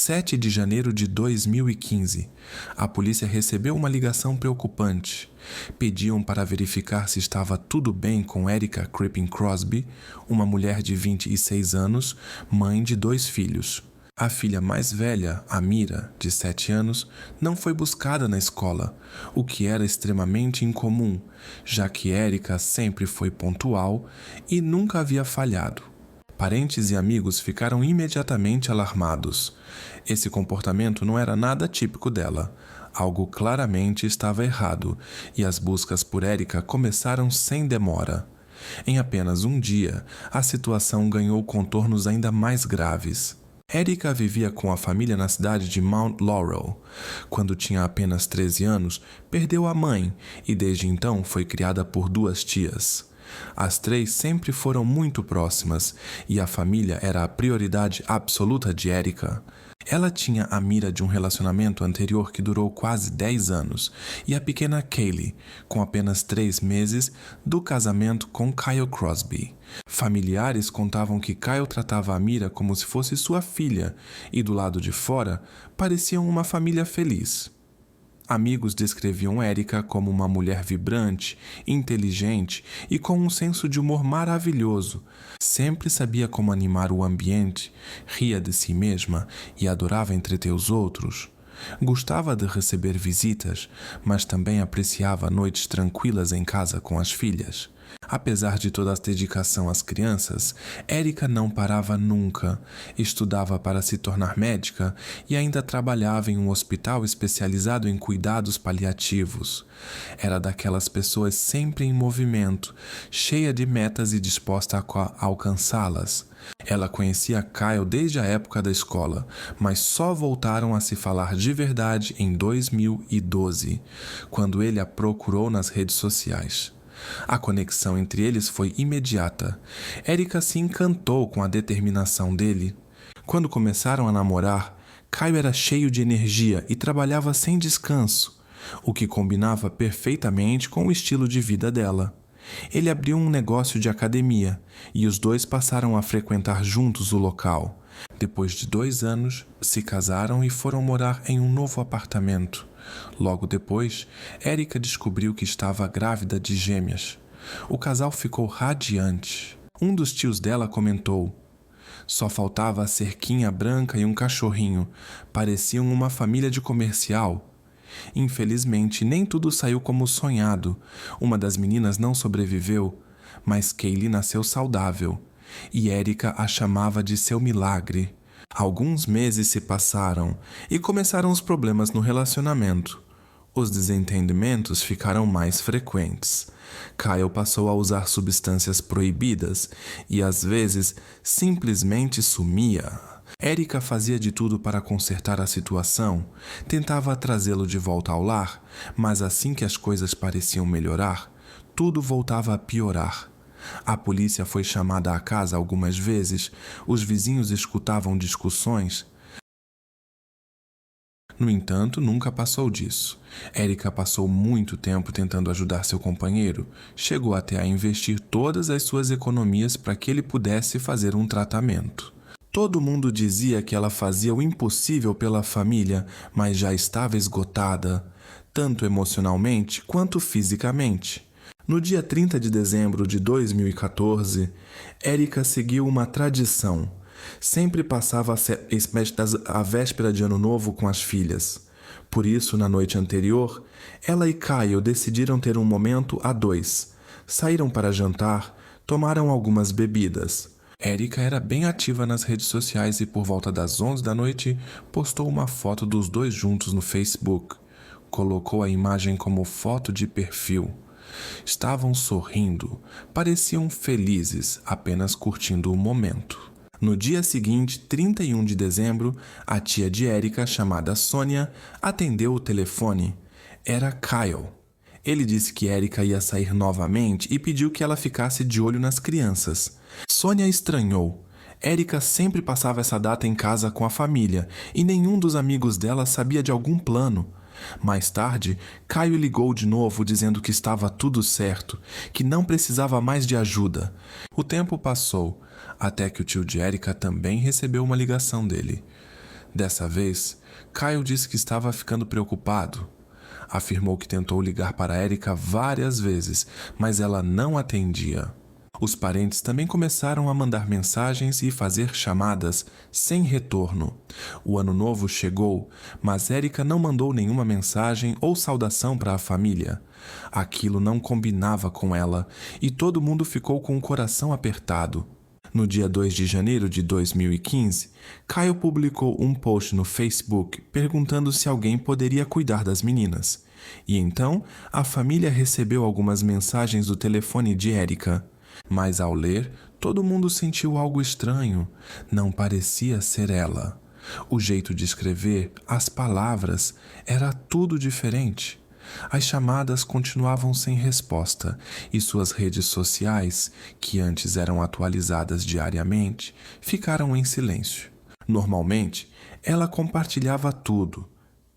7 de janeiro de 2015, a polícia recebeu uma ligação preocupante. Pediam para verificar se estava tudo bem com Erica Crippen Crosby, uma mulher de 26 anos, mãe de 2 filhos. A filha mais velha, Amira, de 7 anos, não foi buscada na escola, o que era extremamente incomum, já que Erica sempre foi pontual e nunca havia falhado. Parentes e amigos ficaram imediatamente alarmados. Esse comportamento não era nada típico dela. Algo claramente estava errado, e as buscas por Erica começaram sem demora. Em apenas um dia, a situação ganhou contornos ainda mais graves. Erica vivia com a família na cidade de Mount Laurel. Quando tinha apenas 13 anos, perdeu a mãe e desde então foi criada por 2 tias. As 3 sempre foram muito próximas e a família era a prioridade absoluta de Erica. Ela tinha a mira de um relacionamento anterior que durou quase 10 anos e a pequena Kaylee, com apenas 3 meses do casamento com Kyle Crosby. Familiares contavam que Kyle tratava a Mira como se fosse sua filha e do lado de fora pareciam uma família feliz. Amigos descreviam Erica como uma mulher vibrante, inteligente e com um senso de humor maravilhoso. Sempre sabia como animar o ambiente, ria de si mesma e adorava entreter os outros. Gostava de receber visitas, mas também apreciava noites tranquilas em casa com as filhas. Apesar de toda a dedicação às crianças, Erica não parava nunca. Estudava para se tornar médica e ainda trabalhava em um hospital especializado em cuidados paliativos. Era daquelas pessoas sempre em movimento, cheia de metas e disposta a alcançá-las. Ela conhecia Kyle desde a época da escola, mas só voltaram a se falar de verdade em 2012, quando ele a procurou nas redes sociais. A conexão entre eles foi imediata. Erica se encantou com a determinação dele. Quando começaram a namorar, Kyle era cheio de energia e trabalhava sem descanso, o que combinava perfeitamente com o estilo de vida dela. Ele abriu um negócio de academia e os dois passaram a frequentar juntos o local. Depois de 2 anos, se casaram e foram morar em um novo apartamento. Logo depois, Erica descobriu que estava grávida de gêmeas. O casal ficou radiante. Um dos tios dela comentou: "Só faltava a cerquinha branca e um cachorrinho. Pareciam uma família de comercial." Infelizmente, nem tudo saiu como sonhado. Uma das meninas não sobreviveu, mas Kaylee nasceu saudável, e Erica a chamava de seu milagre. Alguns meses se passaram e começaram os problemas no relacionamento. Os desentendimentos ficaram mais frequentes. Kyle passou a usar substâncias proibidas e, às vezes, simplesmente sumia. Erica fazia de tudo para consertar a situação, tentava trazê-lo de volta ao lar, mas assim que as coisas pareciam melhorar, tudo voltava a piorar. A polícia foi chamada à casa algumas vezes, os vizinhos escutavam discussões. No entanto, nunca passou disso. Erica passou muito tempo tentando ajudar seu companheiro, chegou até a investir todas as suas economias para que ele pudesse fazer um tratamento. Todo mundo dizia que ela fazia o impossível pela família, mas já estava esgotada, tanto emocionalmente quanto fisicamente. No dia 30 de dezembro de 2014, Erica seguiu uma tradição. Sempre passava a véspera de Ano Novo com as filhas. Por isso, na noite anterior, ela e Kyle decidiram ter um momento a 2. Saíram para jantar, tomaram algumas bebidas. Erica era bem ativa nas redes sociais e por volta das 11 da noite postou uma foto dos dois juntos no Facebook. Colocou a imagem como foto de perfil. Estavam sorrindo, pareciam felizes, apenas curtindo o momento. No dia seguinte, 31 de dezembro, a tia de Erica, chamada Sônia, atendeu o telefone. Era Kyle. Ele disse que Erica ia sair novamente e pediu que ela ficasse de olho nas crianças. Sônia estranhou. Erica sempre passava essa data em casa com a família e nenhum dos amigos dela sabia de algum plano. Mais tarde, Kyle ligou de novo dizendo que estava tudo certo, que não precisava mais de ajuda. O tempo passou, até que o tio de Erica também recebeu uma ligação dele. Dessa vez, Kyle disse que estava ficando preocupado. Afirmou que tentou ligar para Erica várias vezes, mas ela não atendia. Os parentes também começaram a mandar mensagens e fazer chamadas sem retorno. O ano novo chegou, mas Erica não mandou nenhuma mensagem ou saudação para a família. Aquilo não combinava com ela e todo mundo ficou com o coração apertado. No dia 2 de janeiro de 2015, Kyle publicou um post no Facebook perguntando se alguém poderia cuidar das meninas. E então, a família recebeu algumas mensagens do telefone de Erica. Mas ao ler, todo mundo sentiu algo estranho. Não parecia ser ela. O jeito de escrever, as palavras, era tudo diferente. As chamadas continuavam sem resposta e suas redes sociais, que antes eram atualizadas diariamente, ficaram em silêncio. Normalmente, ela compartilhava tudo: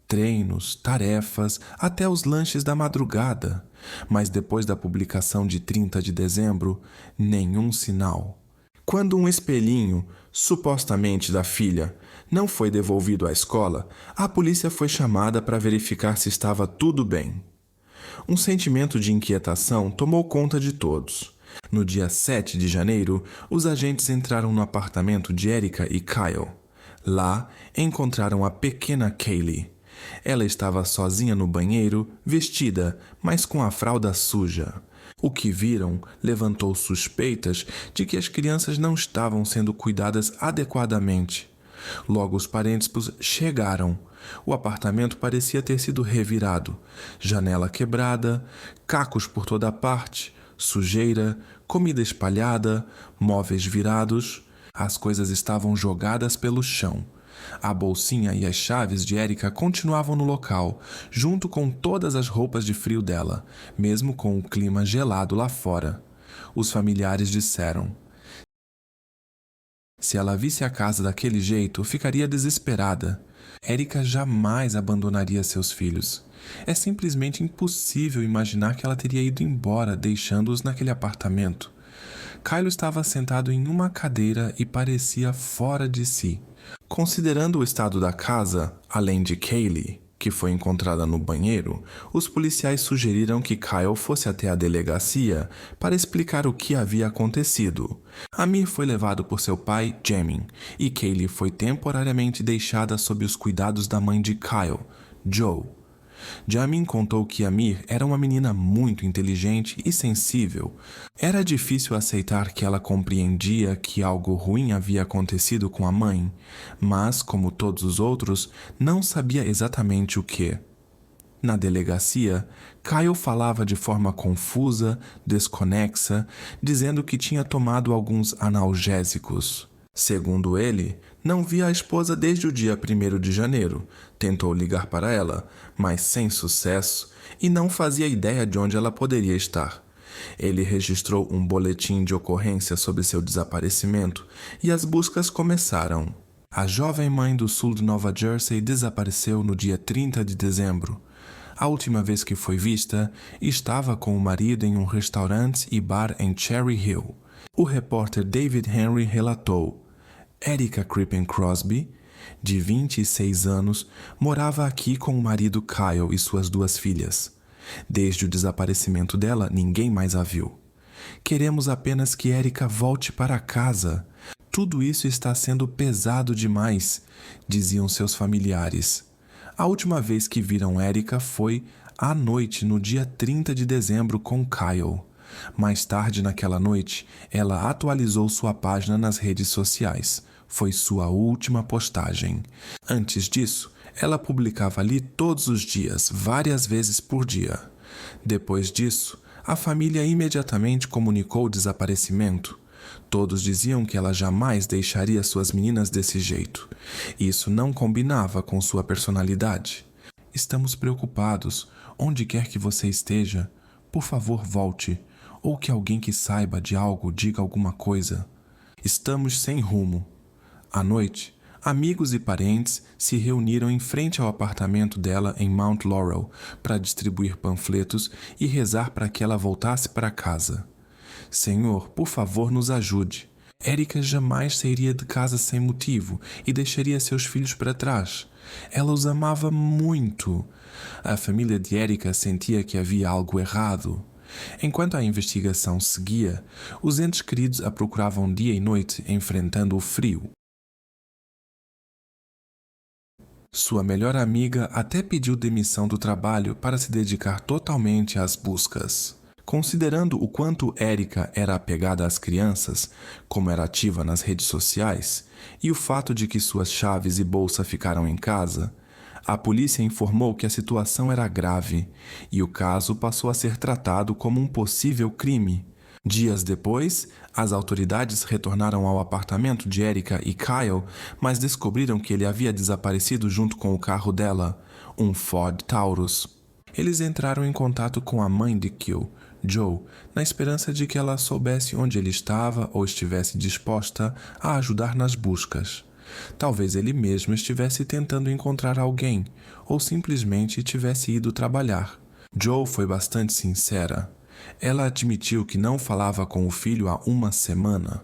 treinos, tarefas, até os lanches da madrugada. Mas depois da publicação de 30 de dezembro, nenhum sinal. Quando um espelhinho, supostamente da filha, não foi devolvido à escola, a polícia foi chamada para verificar se estava tudo bem. Um sentimento de inquietação tomou conta de todos. No dia 7 de janeiro, os agentes entraram no apartamento de Erica e Kyle. Lá, encontraram a pequena Kaylee. Ela estava sozinha no banheiro, vestida, mas com a fralda suja. O que viram levantou suspeitas de que as crianças não estavam sendo cuidadas adequadamente. Logo os parentes chegaram. O apartamento parecia ter sido revirado. Janela quebrada, cacos por toda parte, sujeira, comida espalhada, móveis virados. As coisas estavam jogadas pelo chão. A bolsinha e as chaves de Erica continuavam no local, junto com todas as roupas de frio dela, mesmo com o clima gelado lá fora. Os familiares disseram: se ela visse a casa daquele jeito, ficaria desesperada. Erica jamais abandonaria seus filhos. É simplesmente impossível imaginar que ela teria ido embora, deixando-os naquele apartamento. Kyle estava sentado em uma cadeira e parecia fora de si. Considerando o estado da casa, além de Kaylee, que foi encontrada no banheiro, os policiais sugeriram que Kyle fosse até a delegacia para explicar o que havia acontecido. Amir foi levado por seu pai, Jamin, e Kaylee foi temporariamente deixada sob os cuidados da mãe de Kyle, Joe. Jamin contou que Amir era uma menina muito inteligente e sensível. Era difícil aceitar que ela compreendia que algo ruim havia acontecido com a mãe, mas, como todos os outros, não sabia exatamente o que. Na delegacia, Kyle falava de forma confusa, desconexa, dizendo que tinha tomado alguns analgésicos. Segundo ele, não via a esposa desde o dia 1º de janeiro. Tentou ligar para ela, mas sem sucesso, e não fazia ideia de onde ela poderia estar. Ele registrou um boletim de ocorrência sobre seu desaparecimento e as buscas começaram. A jovem mãe do sul de Nova Jersey desapareceu no dia 30 de dezembro. A última vez que foi vista, estava com o marido em um restaurante e bar em Cherry Hill. O repórter David Henry relatou: Erica Crippen Crosby, de 26 anos, morava aqui com o marido Kyle e suas 2 filhas. Desde o desaparecimento dela, ninguém mais a viu. Queremos apenas que Erica volte para casa. Tudo isso está sendo pesado demais, diziam seus familiares. A última vez que viram Erica foi à noite, no dia 30 de dezembro, com Kyle. Mais tarde naquela noite, ela atualizou sua página nas redes sociais. Foi sua última postagem. Antes disso, ela publicava ali todos os dias, várias vezes por dia. Depois disso, a família imediatamente comunicou o desaparecimento. Todos diziam que ela jamais deixaria suas meninas desse jeito. Isso não combinava com sua personalidade. Estamos preocupados. Onde quer que você esteja, por favor, volte. Ou que alguém que saiba de algo diga alguma coisa. Estamos sem rumo. À noite, amigos e parentes se reuniram em frente ao apartamento dela em Mount Laurel para distribuir panfletos e rezar para que ela voltasse para casa. Senhor, por favor, nos ajude. Erika jamais sairia de casa sem motivo e deixaria seus filhos para trás. Ela os amava muito. A família de Erika sentia que havia algo errado. Enquanto a investigação seguia, os entes queridos a procuravam dia e noite, enfrentando o frio. Sua melhor amiga até pediu demissão do trabalho para se dedicar totalmente às buscas. Considerando o quanto Erika era apegada às crianças, como era ativa nas redes sociais, e o fato de que suas chaves e bolsa ficaram em casa, a polícia informou que a situação era grave e o caso passou a ser tratado como um possível crime. Dias depois, as autoridades retornaram ao apartamento de Erika e Kyle, mas descobriram que ele havia desaparecido junto com o carro dela, um Ford Taurus. Eles entraram em contato com a mãe de Kyle, Joe, na esperança de que ela soubesse onde ele estava ou estivesse disposta a ajudar nas buscas. Talvez ele mesmo estivesse tentando encontrar alguém ou simplesmente tivesse ido trabalhar. Joe foi bastante sincera. Ela admitiu que não falava com o filho há uma semana.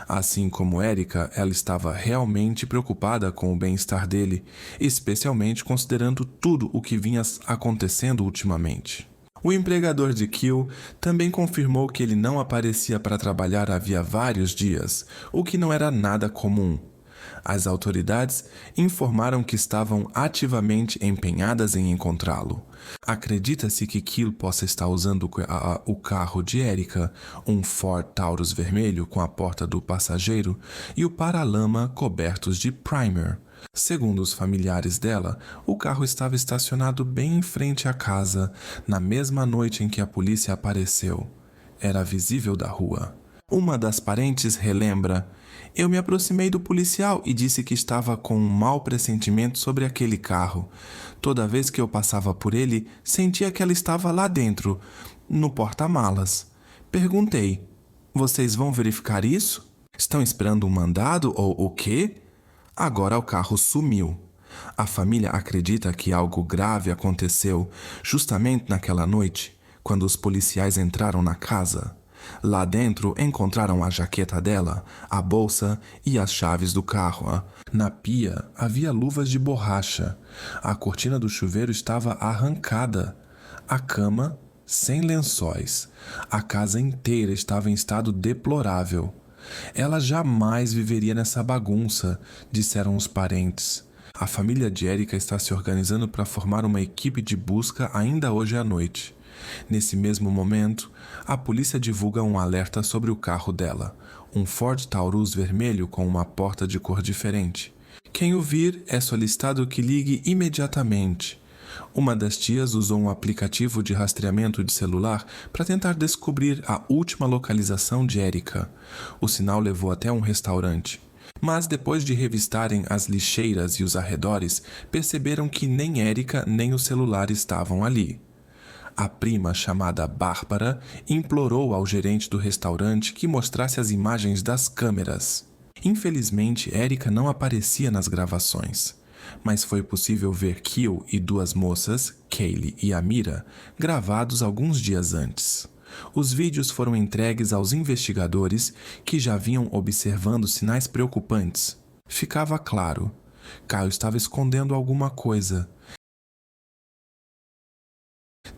Assim como Erika, ela estava realmente preocupada com o bem-estar dele, especialmente considerando tudo o que vinha acontecendo ultimamente. O empregador de Kyle também confirmou que ele não aparecia para trabalhar havia vários dias, o que não era nada comum. As autoridades informaram que estavam ativamente empenhadas em encontrá-lo. Acredita-se que Kyle possa estar usando o carro de Erika, um Ford Taurus vermelho com a porta do passageiro e o paralama cobertos de primer. Segundo os familiares dela, o carro estava estacionado bem em frente à casa, na mesma noite em que a polícia apareceu. Era visível da rua. Uma das parentes relembra: "Eu me aproximei do policial e disse que estava com um mau pressentimento sobre aquele carro. Toda vez que eu passava por ele, sentia que ela estava lá dentro, no porta-malas. Perguntei: vocês vão verificar isso? Estão esperando um mandado ou o quê?" Agora o carro sumiu. A família acredita que algo grave aconteceu justamente naquela noite, quando os policiais entraram na casa. Lá dentro encontraram a jaqueta dela, a bolsa e as chaves do carro. Na pia havia luvas de borracha. A cortina do chuveiro estava arrancada. A cama sem lençóis. A casa inteira estava em estado deplorável. Ela jamais viveria nessa bagunça, disseram os parentes. A família de Erika está se organizando para formar uma equipe de busca ainda hoje à noite. Nesse mesmo momento, a polícia divulga um alerta sobre o carro dela, um Ford Taurus vermelho com uma porta de cor diferente. Quem o vir é solicitado que ligue imediatamente. Uma das tias usou um aplicativo de rastreamento de celular para tentar descobrir a última localização de Erika. O sinal levou até um restaurante. Mas depois de revistarem as lixeiras e os arredores, perceberam que nem Erika nem o celular estavam ali. A prima, chamada Bárbara, implorou ao gerente do restaurante que mostrasse as imagens das câmeras. Infelizmente, Erika não aparecia nas gravações, mas foi possível ver Kyle e duas moças, Kaylee e Amira, gravados alguns dias antes. Os vídeos foram entregues aos investigadores que já vinham observando sinais preocupantes. Ficava claro, Kyle estava escondendo alguma coisa.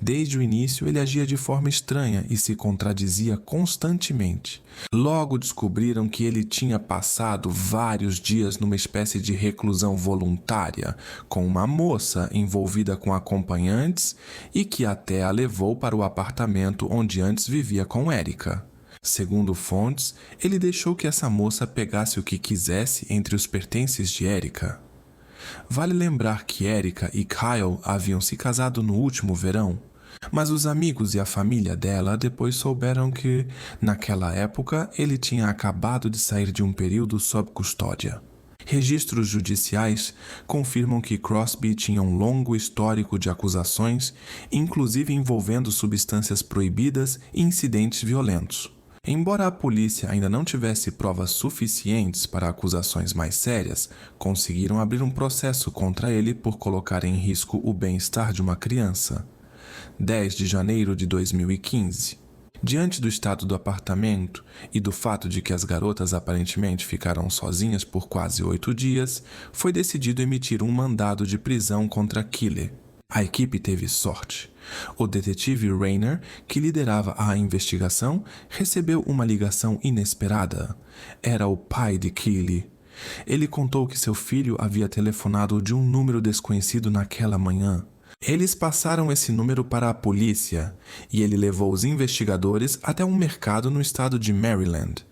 Desde o início, ele agia de forma estranha e se contradizia constantemente. Logo descobriram que ele tinha passado vários dias numa espécie de reclusão voluntária, com uma moça envolvida com acompanhantes e que até a levou para o apartamento onde antes vivia com Erika. Segundo fontes, ele deixou que essa moça pegasse o que quisesse entre os pertences de Erika. Vale lembrar que Erika e Kyle haviam se casado no último verão, mas os amigos e a família dela depois souberam que, naquela época, ele tinha acabado de sair de um período sob custódia. Registros judiciais confirmam que Crosby tinha um longo histórico de acusações, inclusive envolvendo substâncias proibidas e incidentes violentos. Embora a polícia ainda não tivesse provas suficientes para acusações mais sérias, conseguiram abrir um processo contra ele por colocar em risco o bem-estar de uma criança. 10 de janeiro de 2015. Diante do estado do apartamento e do fato de que as garotas aparentemente ficaram sozinhas por quase 8 dias, foi decidido emitir um mandado de prisão contra Keely. A equipe teve sorte. O detetive Rayner, que liderava a investigação, recebeu uma ligação inesperada. Era o pai de Keely. Ele contou que seu filho havia telefonado de um número desconhecido naquela manhã. Eles passaram esse número para a polícia e ele levou os investigadores até um mercado no estado de Maryland.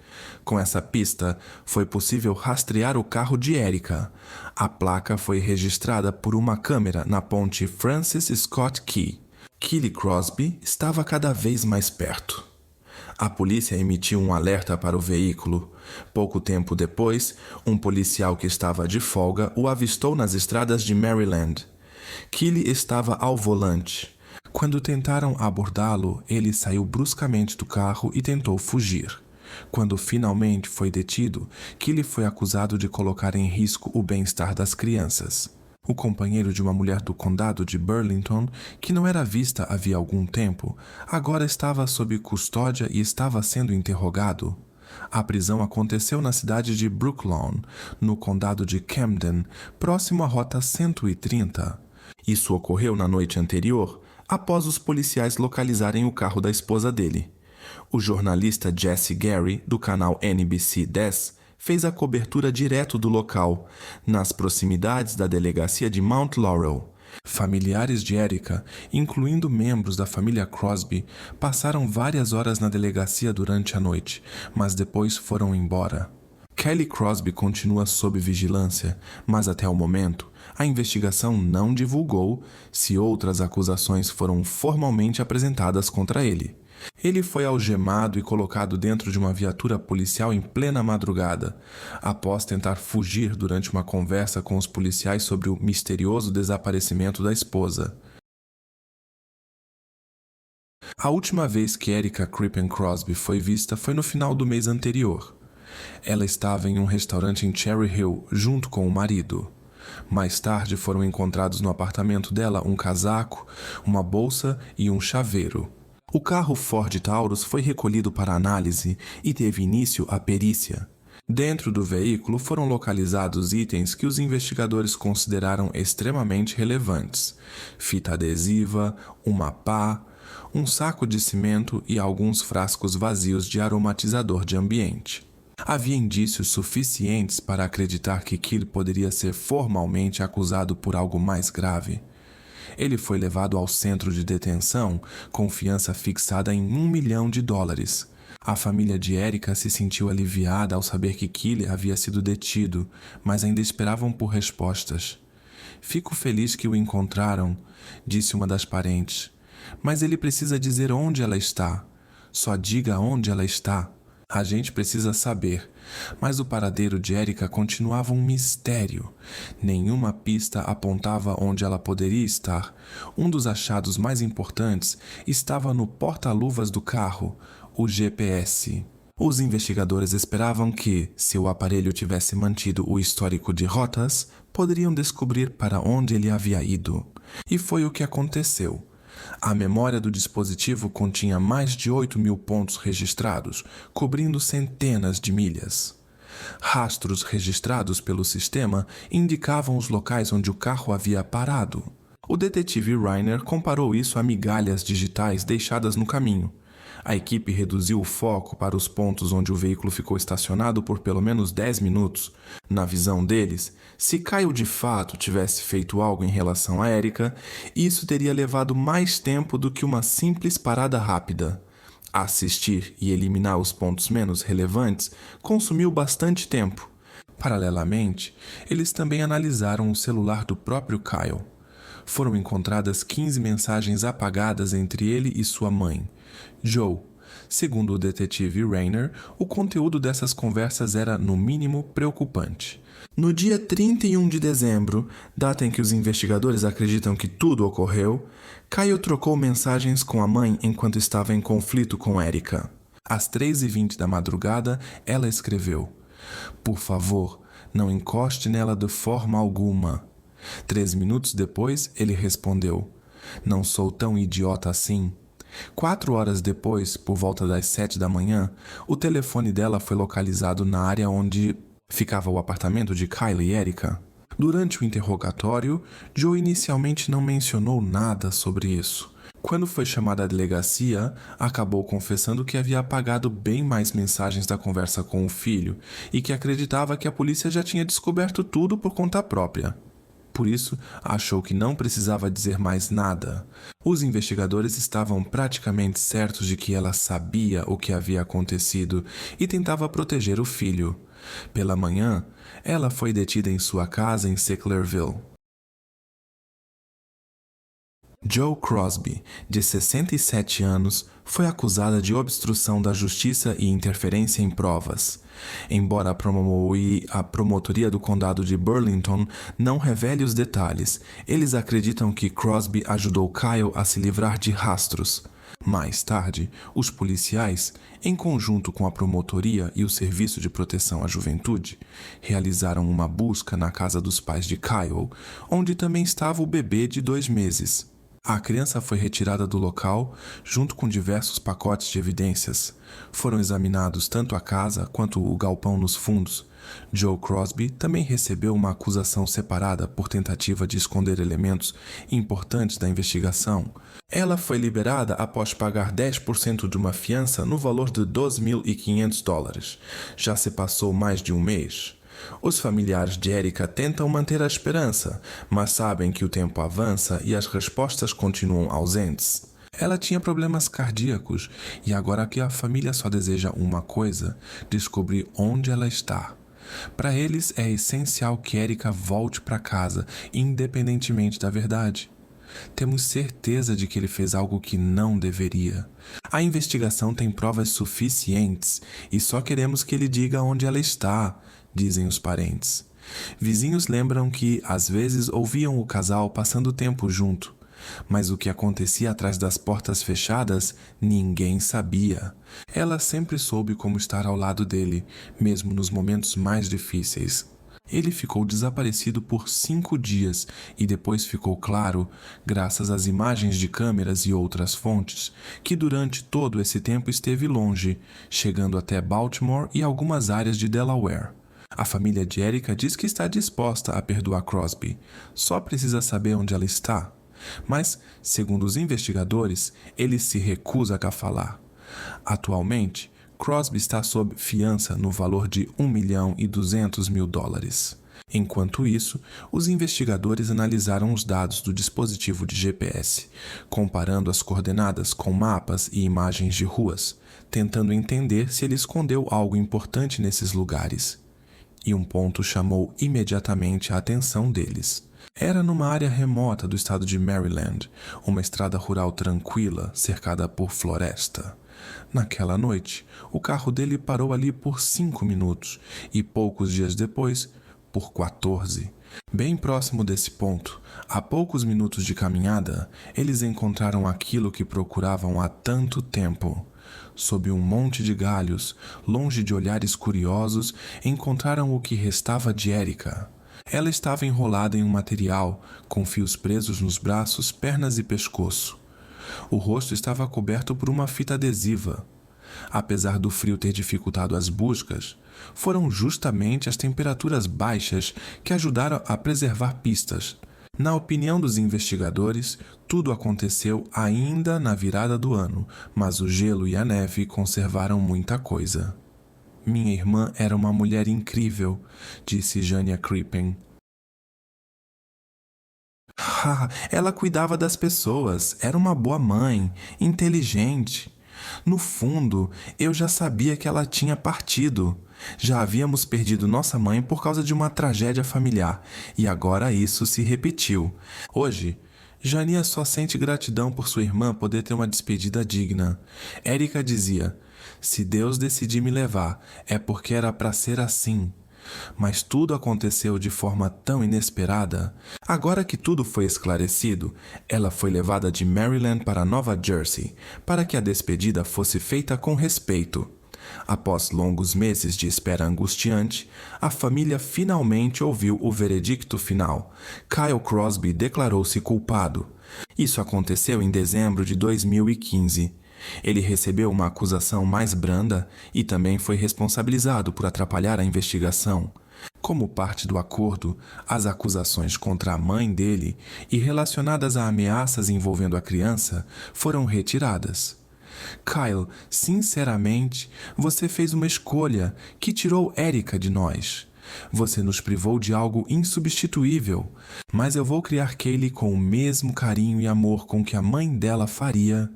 Com essa pista, foi possível rastrear o carro de Erica. A placa foi registrada por uma câmera na ponte Francis Scott Key. Keely Crosby estava cada vez mais perto. A polícia emitiu um alerta para o veículo. Pouco tempo depois, um policial que estava de folga o avistou nas estradas de Maryland. Keely estava ao volante. Quando tentaram abordá-lo, ele saiu bruscamente do carro e tentou fugir. Quando finalmente foi detido, Keely foi acusado de colocar em risco o bem-estar das crianças. O companheiro de uma mulher do condado de Burlington, que não era vista havia algum tempo, agora estava sob custódia e estava sendo interrogado. A prisão aconteceu na cidade de Brooklawn, no condado de Camden, próximo à Rota 130. Isso ocorreu na noite anterior, após os policiais localizarem o carro da esposa dele. O jornalista Jesse Gary, do canal NBC 10, fez a cobertura direto do local, nas proximidades da delegacia de Mount Laurel. Familiares de Erica, incluindo membros da família Crosby, passaram várias horas na delegacia durante a noite, mas depois foram embora. Keely Crosby continua sob vigilância, mas até o momento, a investigação não divulgou se outras acusações foram formalmente apresentadas contra ele. Ele foi algemado e colocado dentro de uma viatura policial em plena madrugada, após tentar fugir durante uma conversa com os policiais sobre o misterioso desaparecimento da esposa. A última vez que Erica Crippen Crosby foi vista foi no final do mês anterior. Ela estava em um restaurante em Cherry Hill, junto com o marido. Mais tarde foram encontrados no apartamento dela um casaco, uma bolsa e um chaveiro. O carro Ford Taurus foi recolhido para análise e teve início a perícia. Dentro do veículo foram localizados itens que os investigadores consideraram extremamente relevantes: fita adesiva, uma pá, um saco de cimento e alguns frascos vazios de aromatizador de ambiente. Havia indícios suficientes para acreditar que Keely poderia ser formalmente acusado por algo mais grave. Ele foi levado ao centro de detenção com fiança fixada em $1 milhão. A família de Erica se sentiu aliviada ao saber que Keely havia sido detido, mas ainda esperavam por respostas. "Fico feliz que o encontraram", disse uma das parentes. "Mas ele precisa dizer onde ela está. Só diga onde ela está. A gente precisa saber." Mas o paradeiro de Erica continuava um mistério. Nenhuma pista apontava onde ela poderia estar. Um dos achados mais importantes estava no porta-luvas do carro, o GPS. Os investigadores esperavam que, se o aparelho tivesse mantido o histórico de rotas, poderiam descobrir para onde ele havia ido. E foi o que aconteceu. A memória do dispositivo continha mais de 8.000 pontos registrados, cobrindo centenas de milhas. Rastros registrados pelo sistema indicavam os locais onde o carro havia parado. O detetive Rayner comparou isso a migalhas digitais deixadas no caminho. A equipe reduziu o foco para os pontos onde o veículo ficou estacionado por pelo menos 10 minutos. Na visão deles, se Kyle de fato tivesse feito algo em relação a Erica, isso teria levado mais tempo do que uma simples parada rápida. Assistir e eliminar os pontos menos relevantes consumiu bastante tempo. Paralelamente, eles também analisaram o celular do próprio Kyle. Foram encontradas 15 mensagens apagadas entre ele e sua mãe, Joe. Segundo o detetive Rayner, o conteúdo dessas conversas era, no mínimo, preocupante. No dia 31 de dezembro, data em que os investigadores acreditam que tudo ocorreu, Kyle trocou mensagens com a mãe enquanto estava em conflito com Erica. Às 3h20 da madrugada, ela escreveu: "Por favor, não encoste nela de forma alguma." 3 minutos depois, ele respondeu: "Não sou tão idiota assim." 4 horas depois, por volta das 7 da manhã, o telefone dela foi localizado na área onde ficava o apartamento de Kyle e Erica. Durante o interrogatório, Joe inicialmente não mencionou nada sobre isso. Quando foi chamada à delegacia, acabou confessando que havia apagado bem mais mensagens da conversa com o filho e que acreditava que a polícia já tinha descoberto tudo por conta própria. Por isso, achou que não precisava dizer mais nada. Os investigadores estavam praticamente certos de que ela sabia o que havia acontecido e tentava proteger o filho. Pela manhã, ela foi detida em sua casa em Sicklerville. Joe Crosby, de 67 anos, foi acusada de obstrução da justiça e interferência em provas. Embora a promotoria do condado de Burlington não revele os detalhes, eles acreditam que Crosby ajudou Kyle a se livrar de rastros. Mais tarde, os policiais, em conjunto com a promotoria e o Serviço de Proteção à Juventude, realizaram uma busca na casa dos pais de Kyle, onde também estava o bebê de 2 meses. A criança foi retirada do local, junto com diversos pacotes de evidências. Foram examinados tanto a casa quanto o galpão nos fundos. Joe Crosby também recebeu uma acusação separada por tentativa de esconder elementos importantes da investigação. Ela foi liberada após pagar 10% de uma fiança no valor de $12.500. Já se passou mais de um mês. Os familiares de Erica tentam manter a esperança, mas sabem que o tempo avança e as respostas continuam ausentes. Ela tinha problemas cardíacos e agora que a família só deseja uma coisa: descobrir onde ela está. Para eles é essencial que Erica volte para casa, independentemente da verdade. Temos certeza de que ele fez algo que não deveria. A investigação tem provas suficientes e só queremos que ele diga onde ela está, dizem os parentes. Vizinhos lembram que, às vezes, ouviam o casal passando tempo junto, mas o que acontecia atrás das portas fechadas, ninguém sabia. Ela sempre soube como estar ao lado dele, mesmo nos momentos mais difíceis. Ele ficou desaparecido por 5 dias e depois ficou claro, graças às imagens de câmeras e outras fontes, que durante todo esse tempo esteve longe, chegando até Baltimore e algumas áreas de Delaware. A família de Erica diz que está disposta a perdoar Crosby, só precisa saber onde ela está. Mas, segundo os investigadores, ele se recusa a falar. Atualmente, Crosby está sob fiança no valor de $1.200.000. Enquanto isso, os investigadores analisaram os dados do dispositivo de GPS, comparando as coordenadas com mapas e imagens de ruas, tentando entender se ele escondeu algo importante nesses lugares. E um ponto chamou imediatamente a atenção deles. Era numa área remota do estado de Maryland, uma estrada rural tranquila, cercada por floresta. Naquela noite, o carro dele parou ali por 5 minutos e poucos dias depois, por 14. Bem próximo desse ponto, a poucos minutos de caminhada, eles encontraram aquilo que procuravam há tanto tempo. Sob um monte de galhos, longe de olhares curiosos, encontraram o que restava de Erica. Ela estava enrolada em um material, com fios presos nos braços, pernas e pescoço. O rosto estava coberto por uma fita adesiva. Apesar do frio ter dificultado as buscas, foram justamente as temperaturas baixas que ajudaram a preservar pistas. Na opinião dos investigadores, tudo aconteceu ainda na virada do ano, mas o gelo e a neve conservaram muita coisa. Minha irmã era uma mulher incrível, disse Jania Crippen. Ela cuidava das pessoas, era uma boa mãe, inteligente. No fundo, eu já sabia que ela tinha partido. Já havíamos perdido nossa mãe por causa de uma tragédia familiar, e agora isso se repetiu. Hoje, Jania só sente gratidão por sua irmã poder ter uma despedida digna. Erica dizia: se Deus decidir me levar, é porque era para ser assim. Mas tudo aconteceu de forma tão inesperada. Agora que tudo foi esclarecido, ela foi levada de Maryland para Nova Jersey, para que a despedida fosse feita com respeito. Após longos meses de espera angustiante, a família finalmente ouviu o veredicto final. Kyle Crosby declarou-se culpado. Isso aconteceu em dezembro de 2015. Ele recebeu uma acusação mais branda e também foi responsabilizado por atrapalhar a investigação. Como parte do acordo, as acusações contra a mãe dele e relacionadas a ameaças envolvendo a criança foram retiradas. Kyle, sinceramente, você fez uma escolha que tirou Erica de nós. Você nos privou de algo insubstituível, mas eu vou criar Kaylee com o mesmo carinho e amor com que a mãe dela faria,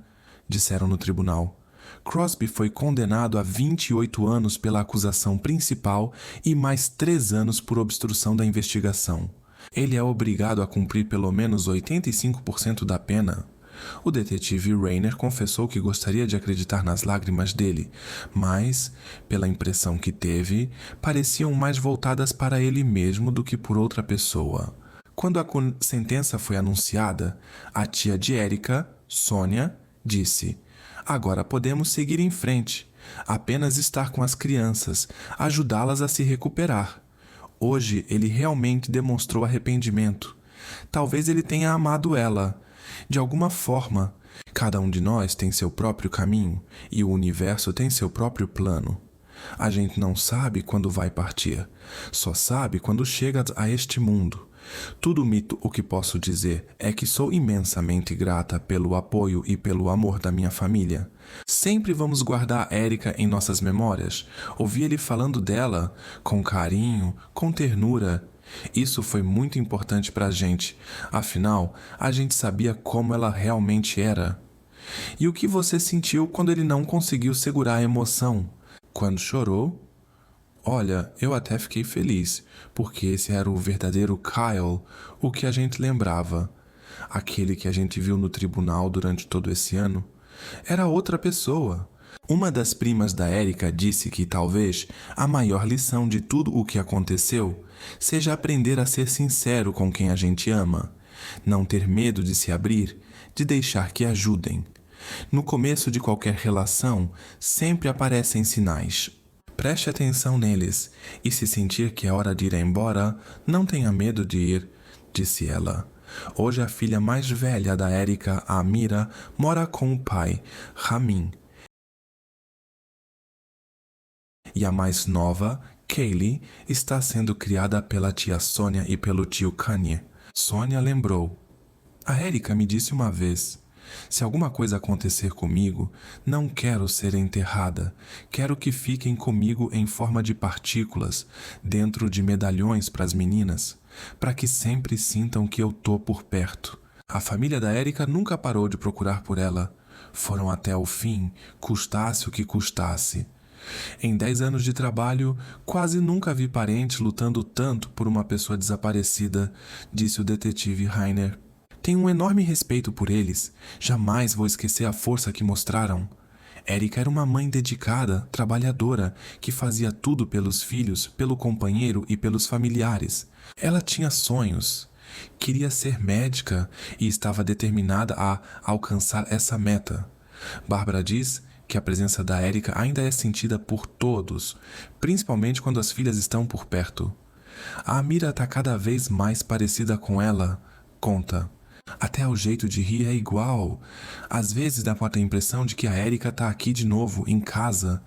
disseram no tribunal. Crosby foi condenado a 28 anos pela acusação principal e mais 3 anos por obstrução da investigação. Ele é obrigado a cumprir pelo menos 85% da pena. O detetive Rayner confessou que gostaria de acreditar nas lágrimas dele, mas, pela impressão que teve, pareciam mais voltadas para ele mesmo do que por outra pessoa. Quando a sentença foi anunciada, a tia de Erica, Sonia, disse: "Agora podemos seguir em frente. Apenas estar com as crianças, ajudá-las a se recuperar." Hoje ele realmente demonstrou arrependimento. Talvez ele tenha amado ela. De alguma forma, cada um de nós tem seu próprio caminho e o universo tem seu próprio plano. A gente não sabe quando vai partir, só sabe quando chega a este mundo. Tudo o que posso dizer é que sou imensamente grata pelo apoio e pelo amor da minha família. Sempre vamos guardar Erica em nossas memórias. Ouvi ele falando dela com carinho, com ternura. Isso foi muito importante para a gente. Afinal, a gente sabia como ela realmente era. E o que você sentiu quando ele não conseguiu segurar a emoção? Quando chorou? Olha, eu até fiquei feliz, porque esse era o verdadeiro Kyle, o que a gente lembrava. Aquele que a gente viu no tribunal durante todo esse ano. Era outra pessoa. Uma das primas da Erica disse que talvez a maior lição de tudo o que aconteceu seja aprender a ser sincero com quem a gente ama, não ter medo de se abrir, de deixar que ajudem. No começo de qualquer relação, sempre aparecem sinais. Preste atenção neles, e se sentir que é hora de ir embora, não tenha medo de ir, disse ela. Hoje a filha mais velha da Erica, a Amira, mora com o pai, Ramin. E a mais nova, Kaylee, está sendo criada pela tia Sonia e pelo tio Kanye. Sonia lembrou. A Erica me disse uma vez: "Se alguma coisa acontecer comigo, não quero ser enterrada. Quero que fiquem comigo em forma de partículas, dentro de medalhões para as meninas, para que sempre sintam que eu tô por perto." A família da Erica nunca parou de procurar por ela. Foram até o fim, custasse o que custasse. Em 10 anos de trabalho, quase nunca vi parente lutando tanto por uma pessoa desaparecida, disse o detetive Rainer. Tenho um enorme respeito por eles. Jamais vou esquecer a força que mostraram. Erica era uma mãe dedicada, trabalhadora, que fazia tudo pelos filhos, pelo companheiro e pelos familiares. Ela tinha sonhos. Queria ser médica e estava determinada a alcançar essa meta. Bárbara diz que a presença da Erica ainda é sentida por todos, principalmente quando as filhas estão por perto. A Amira está cada vez mais parecida com ela, conta. Até o jeito de rir é igual. Às vezes dá pra ter a impressão de que a Erica tá aqui de novo, em casa.